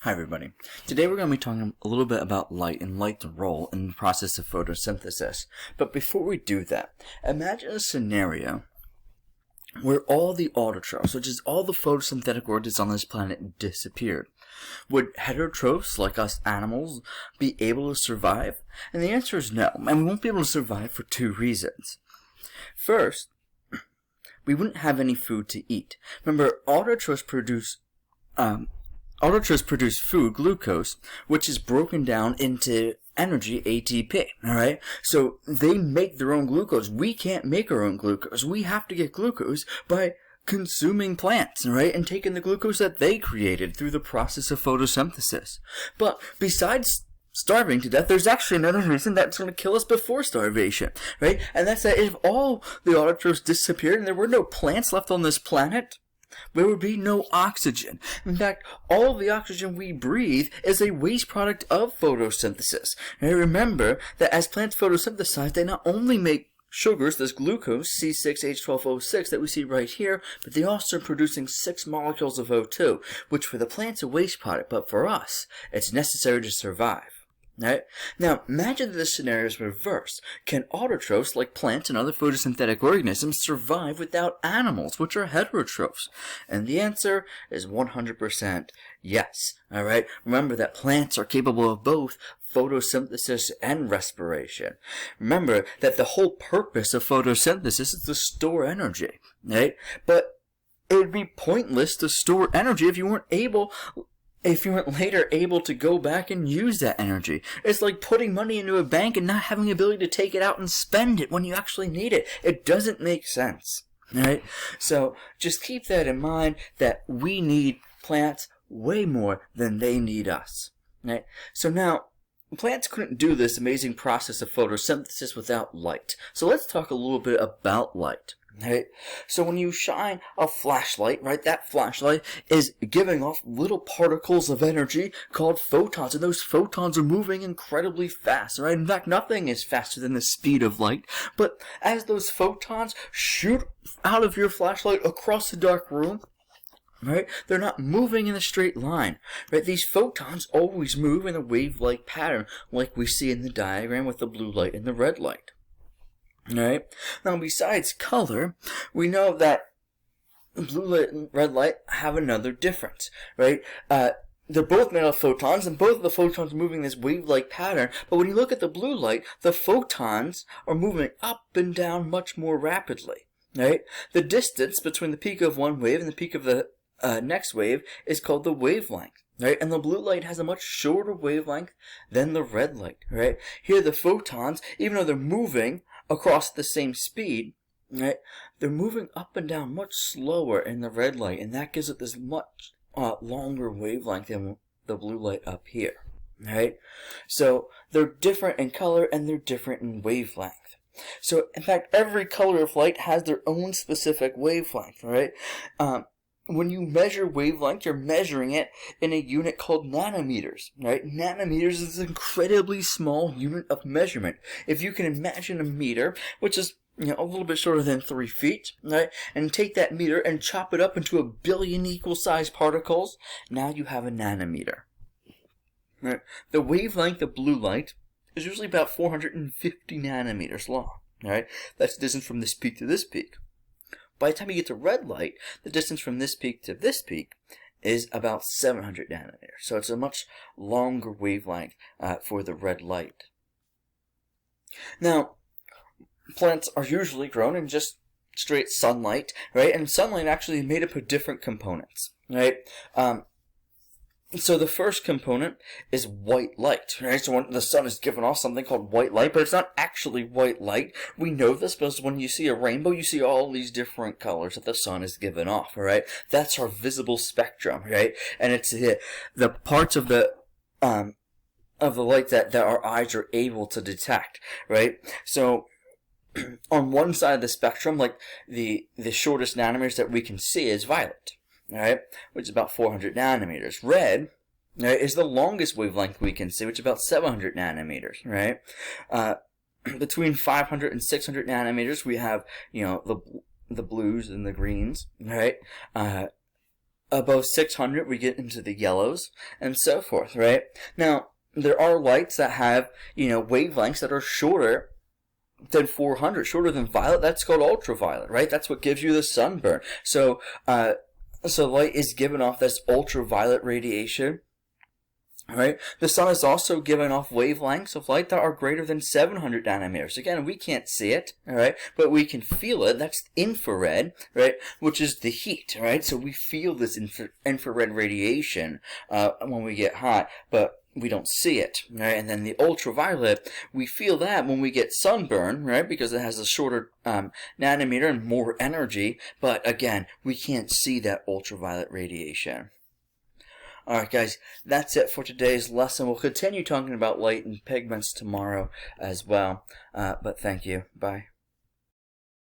Hi everybody. Today we're going to be talking a little bit about light and light's role in the process of photosynthesis. But before we do that, imagine a scenario where all the autotrophs, which is all the photosynthetic organisms on this planet, disappeared. Would heterotrophs, like us animals, be able to survive? And the answer is no, and we won't be able to survive for two reasons. First, we wouldn't have any food to eat. Remember, autotrophs produce food, glucose, which is broken down into energy, ATP, alright? So they make their own glucose. We can't make our own glucose. We have to get glucose by consuming plants, right? And taking the glucose that they created through the process of photosynthesis. But besides starving to death, there's actually another reason that's going to kill us before starvation, right? And that's that if all the autotrophs disappeared and there were no plants left on this planet, there would be no oxygen. In fact, all of the oxygen we breathe is a waste product of photosynthesis. And remember that as plants photosynthesize, they not only make sugars, this glucose, C6H12O6 that we see right here, but they also are producing 6 molecules of O2, which for the plant's a waste product, but for us, it's necessary to survive. Right? Now, imagine that the scenario is reversed. Can autotrophs, like plants and other photosynthetic organisms, survive without animals, which are heterotrophs? And the answer is 100% yes. Alright? Remember that plants are capable of both photosynthesis and respiration. Remember that the whole purpose of photosynthesis is to store energy. Right? But it would be pointless to store energy if you weren't later able to go back and use that energy. It's like putting money into a bank and not having the ability to take it out and spend it when you actually need it. It doesn't make sense. Right? So just keep that in mind, that we need plants way more than they need us. Right? So now, plants couldn't do this amazing process of photosynthesis without light. So let's talk a little bit about light. Right? So when you shine a flashlight, right, that flashlight is giving off little particles of energy called photons, and those photons are moving incredibly fast, right? In fact, nothing is faster than the speed of light, but as those photons shoot out of your flashlight across the dark room, right, they're not moving in a straight line, right? These photons always move in a wave-like pattern, like we see in the diagram with the blue light and the red light. Alright? Now, besides color, we know that blue light and red light have another difference, right? They're both made of photons, and both of the photons are moving this wave-like pattern, but when you look at the blue light, the photons are moving up and down much more rapidly, right? The distance between the peak of one wave and the peak of the next wave is called the wavelength. Right? And the blue light has a much shorter wavelength than the red light, right? Here the photons, even though they're moving across the same speed, right, they're moving up and down much slower in the red light, and that gives it this much longer wavelength than the blue light up here, right? So they're different in color and they're different in wavelength. So in fact, every color of light has their own specific wavelength, right? When you measure wavelength, you're measuring it in a unit called nanometers, right? Nanometers is an incredibly small unit of measurement. If you can imagine a meter, which is, a little bit shorter than 3 feet, right? And take that meter and chop it up into 1 billion equal-sized particles, now you have a nanometer. Right? The wavelength of blue light is usually about 450 nanometers long, right? That's the distance from this peak to this peak. By the time you get to red light, the distance from this peak to this peak is about 700 nanometers. So it's a much longer wavelength for the red light. Now, plants are usually grown in just straight sunlight, right? And sunlight actually is made up of different components, right? So the first component is white light, right? So when the sun is giving off something called white light, but it's not actually white light. We know this because when you see a rainbow, you see all these different colors that the sun is giving off, right? That's our visible spectrum, right? And it's the parts of the light that our eyes are able to detect, right? So on one side of the spectrum, like the shortest nanometers that we can see is violet. Right, which is about 400 nanometers. Red, right, is the longest wavelength we can see, which is about 700 nanometers. Right, between 500 and 600 nanometers, we have the blues and the greens. Right, above 600, we get into the yellows, and so forth, right? Now, there are lights that have, wavelengths that are shorter than 400, shorter than violet. That's called ultraviolet, right? That's what gives you the sunburn. So light is given off this ultraviolet radiation. Right? The sun is also giving off wavelengths of light that are greater than 700 nanometers. Again, we can't see it, all right, but we can feel it. That's infrared, right, which is the heat, right? So we feel this infrared radiation when we get hot, but we don't see it, right? And then the ultraviolet, we feel that when we get sunburn, right, because it has a shorter nanometer and more energy, but again, we can't see that ultraviolet radiation. Alright guys, that's it for today's lesson. We'll continue talking about light and pigments tomorrow as well. But thank you. Bye.